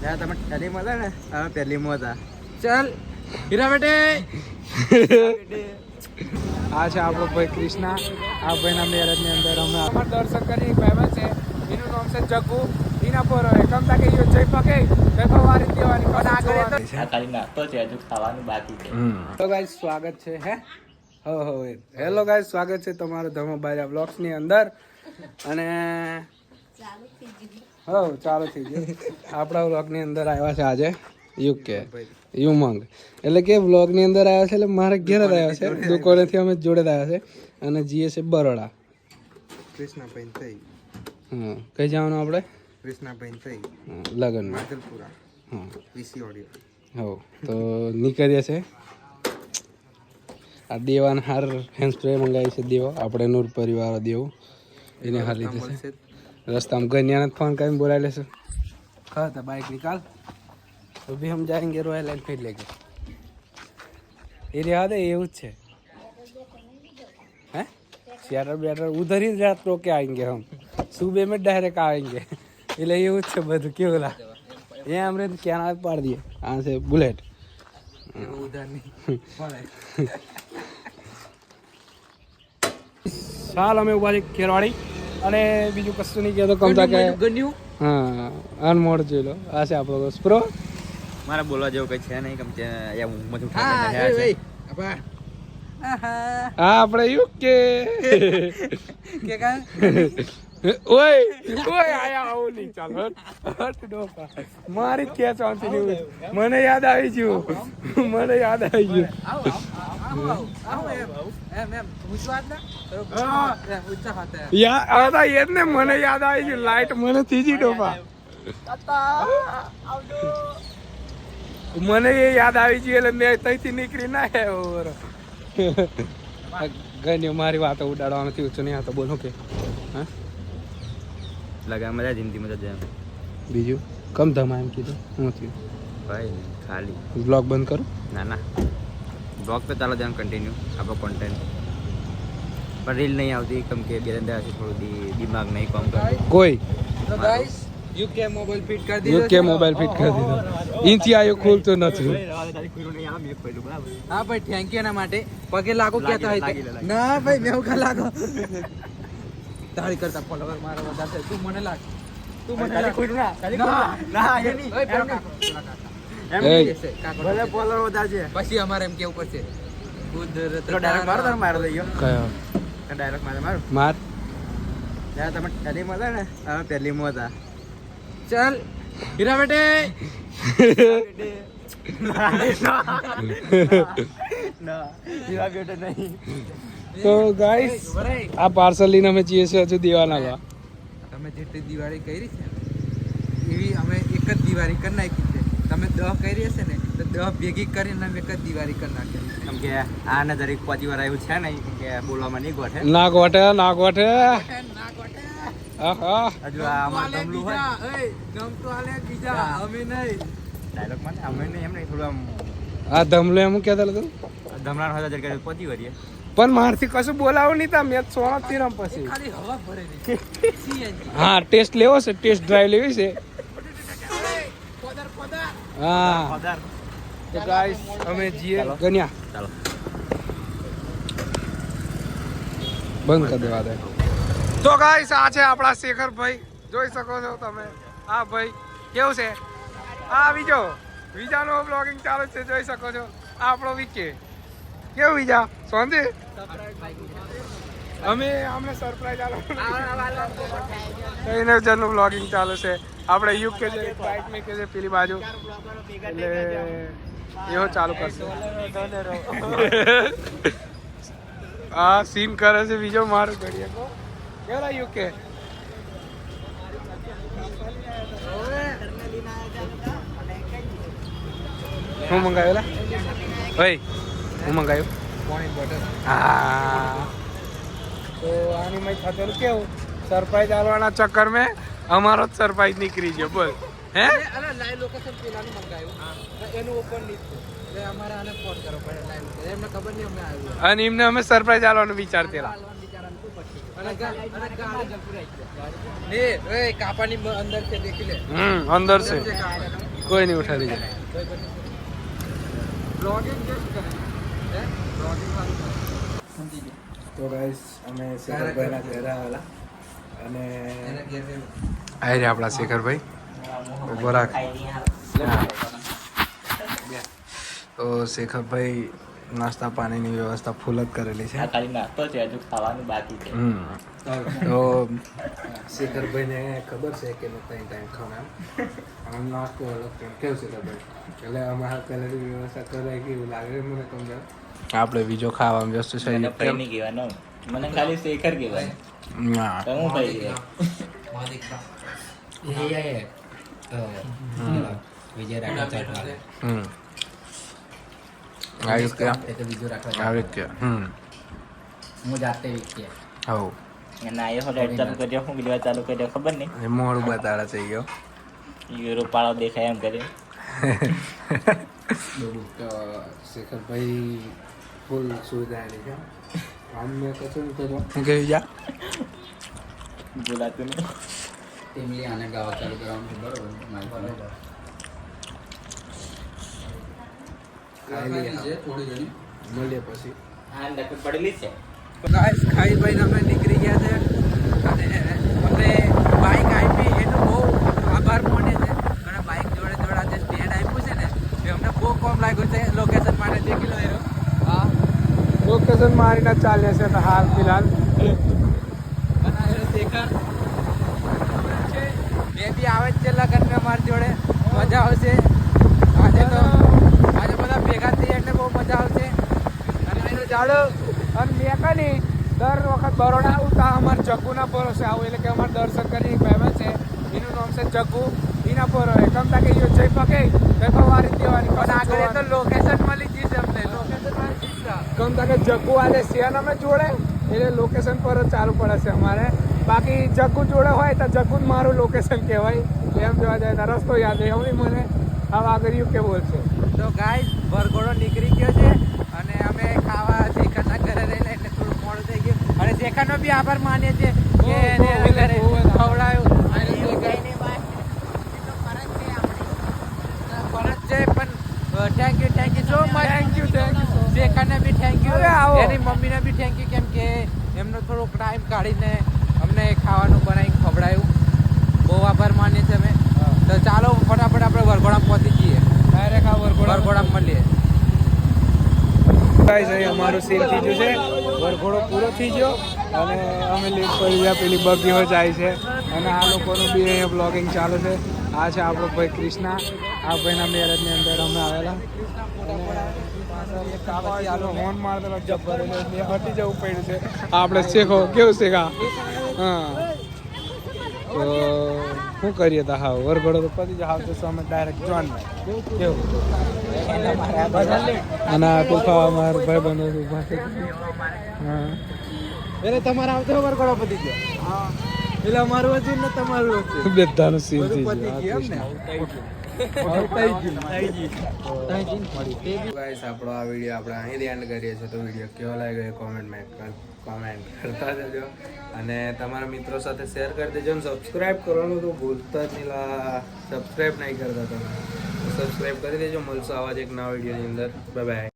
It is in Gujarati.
यार તમે પહેલી માં હતા ને હવે પહેલી માં હતા ચાલ હીરા બેટે આ છે આપણો ભાઈ કૃષ્ણા. આ ભાઈના મેરેજની અંદર અમે અમારા દર્શક કરી ભાઈ છે. એનું નામ છે જગ્ગુ. એના પર કમતા કે યો જઈ પકે દેખો વારી દેવાની પણ આગળ તો આ ખાલી નાસ્તો છે હજુ ખાવાનું બાકી છે. તો ગાઈસ સ્વાગત છે હેલો ગાઈસ સ્વાગત છે તમારો ધમાબાજા બ્લોગ્સ ની અંદર. અને ચાલુ થઈ ગયું. આપણા વ્લોગ ની અંદર આવ્યા છે આજે યુકે યુમંગ એટલે કે વ્લોગ ની અંદર આવ્યા છે એટલે મારે ઘેર જ આવ્યા છે. દુકાનેથી અમે જોડે જ આવ્યા છે અને જીએ છે બરોડા. કૃષ્ણાભાઈ થઈ કઈ જવાનું આપણે કૃષ્ણાભાઈ થઈ લગન માધલપુરા વીસી ઓડિયો હો તો નીકળીએ છે. આ દેવાન હાર હેન્ડ સ્પ્રે મંગાવી છે દેવો આપણે નૂર પરિવાર દેવો એને હાર લીધે છે. રસ્તામાં ગન્યાને ફોન કરીને બોલાવી લેશું. હા તો બાइक निकाल तो भी हम जाएंगे रॉयल एनफील्ड लेके. ये याद है ये उच्च है शेयर बेटर उधर ही रात रो के आएंगे हम सुबह में डायरेक्ट आएंगे. એટલે એવું જ છે બધું કેવું લા એ हमने तो क्या नाम पाड़ दिए यहाँ से बुलेट उधर नहीं સાલ અમે ઉભા છે ખેરવાડી અને બીજું કશું નહીં કહેતો કમતા કે હા અનમોડ જોઈ લો. આ છે આપણો સ્પ્રો. મારે બોલવા જેવું કઈ છે નહીં કેમ કે અહીંયા ઊંઘમાંથી હા આપણે યુકે કે કા ઓય આયા આવું નહીં ચાલ હટ ડોપા મારી ક્યાં ચાંતી નહીં. મને યાદ આવી ગયું મને યાદ આવી ગયું લાઈટ મને થીજી ડોપા મને એ યાદ આવી ગયું એટલે મેં ત્યાંથી નીકળી ના ગયો. મારી વાતો ઉડાડવાનું થયું છે નહીં. આ તો બોલો કે હા લગા મજા જિંદગી મજા જાય. બીજું કમ ધમા એમ કીધું શું થયું ભાઈ ખાલી બ્લોગ બંધ કરું. ના બ્લોગ पे ચાલો જાન કન્ટિન્યુ આપણો કોન્ટેન્ટ પણ રીલ નહીં આવતી કેમ કે બેરંદાથી થોડું દિમાગ નહીં કામ કરે કોઈ તો ગાઈસ યુકે મોબાઈલ ફિટ કરી દીધો ઇન્થી આયો ખોલતો નથી. હા ભાઈ થેન્ક યુ એના માટે પગે લાગો કહેતા હોય ના ભાઈ મેં ઉકા લાગો તાળી કરતા ફોલોવર મારા વધારે તું મને લાગ પછી અમારે એમ કેવું પડશે માર તમે પહેલી માં હતા ને હવે પહેલી માં હતા. ચાલ હીરા બેટે તો ગાઈસ આ પાર્સલ લઈને અમે જઈએ છીએ હજુ દેવાના હતા. તમે જેટલી દિવાળી કરી છે એવી અમે એક જ દિવાળી કરી નાખી છે. તમે 10 કરી હશે ને તો 10 ભેગી કરીને અમે એક જ દિવાળી કરી નાખી. કેમ કે આને દરેક પાછી વાર આવ્યું છે ને કે બોલવામાં નહીં ગોઠે ના ગોઠે આહા હજુ આ અમાર ધમલું હોય ગમ તો આલે બીજા અમે નહીં ડાયલોગ માં અમે નહીં એમ નહીં થોડું આમ આ ધમલો એમ કહેતા હતું ધમલાન હોય જર પહોંચી વળીએ પણ મારથી કશું બોલાવું નહીં તા મેચ 16 થી રમ પછી ખાલી હવા ભરેલી હા ટેસ્ટ લેવો છે ટેસ્ટ ડ્રાઈવ લેવી છે. હા તો ગાઈસ અમે જીએ ગન્યા ચાલો બંધ કરી દેવા દે. તો ગાઈસ આ છે આપણા શેખરભાઈ જોઈ શકો છો તમે. આ ભાઈ કેવું છે આવી જો વિજાનો બ્લોગિંગ ચાલુ છે જોઈ શકો છો. આપણો વિકે કેવું વિજા સોંદે અમે અમને સરપ્રાઈઝ આલો જનનું બ્લોગિંગ ચાલુ છે. આપણે યુકે છે બાઇક મેં કે છે પેલી બાજુ એટલે એવો ચાલુ કરશે. આ સીન કરે છે બીજો મારું ઘડીએ કો કેલા યુકે હું મંગાવેલા ભાઈ હું મંગાવ્યું હા તો આની મેં થતું કેવું સરપ્રાઈઝ આલવાના ચક્કર મેં અમારો જ સરપ્રાઈઝ નીકળી ગયો બોલ હે લાઈવ લોકેશન પેલાનું મંગાવ્યું એનું ઓપન નહીં એટલે અમારે આને ફોન કરવો પડે લાઈવ એમને ખબર નહીં અમે આવ્યું અને એમને અમે સરપ્રાઈઝ આલવાનું વિચારતેલા કાપાની અંદર છે દેખી લે અંદર છે કોઈ નહીં ઉઠાડી જાય. બ્લોગિંગ કેમ કરે હે બ્લોગિંગ વાળું કરે. સમજી ગયો. તો ગાઈસ અમે શેખરભાઈના ઘરે આવેલા અને એના ઘેર આ રહ્યા આપણા શેખરભાઈ ઉભો રાખ. તો શેખરભાઈ નાસ્તા પાણીની વ્યવસ્થા ફૂલ જ કરેલી છે. ખાલી નાસ્તો છે, હજુ ખાવાનું બાકી છે. તો શેખરભાઈને ખબર છે કે ત્રણ ટાઈમ ખાવાના આમ નાસ્તો અલગ કેવું શેખરભાઈ એટલે અમારા પહેલેથી વ્યવસ્થા કરાય કે એવું લાગે મને તમને આપણે બીજો ખાવામાં વ્યસ્ત છે. મને ભાઈ નહીં કહેવાનું, મને ખાલી શેખર કહેવાનું. ના તો હું ભાઈ કહેવાય. વિજય રાખવા આવી ગયા બીજું રાખવા આવી ગયા હું જાતે વીકીએ હવ અને આ એવો લાઈટ ચાલુ કર્યો, હું વિડીયો ચાલુ કર્યો ખબર નહીં. એ મોડું બતાડા થઈ ગયો. યુરો પાળો દેખાય એમ કરે. તો શેખરભાઈ ફૂલ સુવિધાની છે. આમ મેં કશું કર્યો હું કહી જા બોલાતું નહીં. ટીમલી આને ગાવા ચાલુ કરવાનું છે બરોબર મારી થોડી ઘણી મળીએ પછી. આ નકર પડેલી છે. ગાઈસ ખાઈ ભાઈને અમે નીકળી ગયા છે અને અમને બાઇક આપી એનો બહુ આભાર માને છે અને બાઇક જોડે જોડે આજે સ્ટેન્ડ આપ્યું છે ને એ અમને બહુ કોમ લાગ્યું છે લોકેશન માટે દેખી લો એનો હા લોકેશન મારીને ચાલે છે તો હાલ ફિલહાલ બનાવેલો શેખર મેં બી આવે જ છે લગનમાં મારી જોડે મજા આવશે આજે તો આજે બધા ભેગા થઈએ એટલે બહુ મજા આવશે અને એનો જાડો અને મેં કની દર વખત બરોડા આવું તો અમારે જગ્ગુના ભરોસે આવું એટલે કે અમારે દર્શન કરી ભાઈ છે એનું નામ છે જગ્ગુ એના પર હોય કમતા કે યો જઈ પકે તો વારી દેવાની પણ આગળ તો લોકેશન મળી જશે અમને લોકેશન મળી જશે કમતા કે જગ્ગુ આજે સિયાન અમે જોડે એટલે લોકેશન પર જ ચાલુ પડે છે અમારે બાકી જગ્ગુ જોડે હોય તો જગ્ગુ જ મારું લોકેશન કહેવાય એમ જોવા જાય તો રસ્તો યાદ રહે એવું મને હવે આગળ યુ કે બોલશે તો ગાઈસ વરઘોડો નીકળી ગયો છે અને અમે ખાવા શેખરના ઘરે રહીને એટલે થોડું મોડું થઈ ગયું અને શેખરનો બી આભાર માનીએ છીએ કે એને ઘરે ખવડાવ્યું ફરજ છે પણ thank you so much thank you શેખરને બી થેન્ક યુ અરે આવો. એની મમ્મીને બી થેન્ક યુ કેમ કે એમનો થોડોક ટાઈમ કાઢીને અમને ખાવાનું બનાવીને ખવડાવ્યું બહુ આભાર માનીએ છીએ અમે તો ચાલો ફટાફટ આપણે વરઘોડામાં પહોંચી જઈએ ડાયરેક્ટ આ વરઘોડામાં મળીએ ગાઈસ અહીં અમારું સીન થઈ ગયું છે વરઘોડો પૂરો થઈ ગયો અને અમે લેટ પડી ગયા પેલી બગીઓ જાય છે અને આ લોકોનું બી અહીંયા બ્લોગિંગ ચાલુ છે આ છે આપણો ભાઈ કૃષ્ણા આ ભાઈના મેરેજની અંદર અમે આવેલા અને હોર્ન મારતો જબ્બર એટલે હટી જવું પડ્યું છે આપણે શેખો કેવું શેખા હા તો શું કરીએ તો હા વરઘોડો તો પતી જાય તો અમે ડાયરેક્ટ જોન કેવું અને આ તુફા અમારા ભાઈ બંધો ઉભા છે હા એટલે તમારે આવતો વરઘોડો પતી ગયો હા એટલે અમારું હતું ને તમારું હતું બેધાનું સીન થઈ પતી ગયું એમ ને ગાઈસ આપણો આ વિડીયો આપણે અહીંથી એન્ડ કરીએ છીએ તો વિડીયો કેવો લાગ્યો એ કોમેન્ટ કરતા જજો અને તમારા મિત્રો સાથે શેર કરી દેજો અને સબસ્ક્રાઈબ કરવાનું તો ભૂલતા જ નહીં સબસ્ક્રાઈબ નહીં કરતા તમે સબસ્ક્રાઈબ કરી દેજો મળશો આવા જ એક નવા વિડીયોની અંદર બાય બાય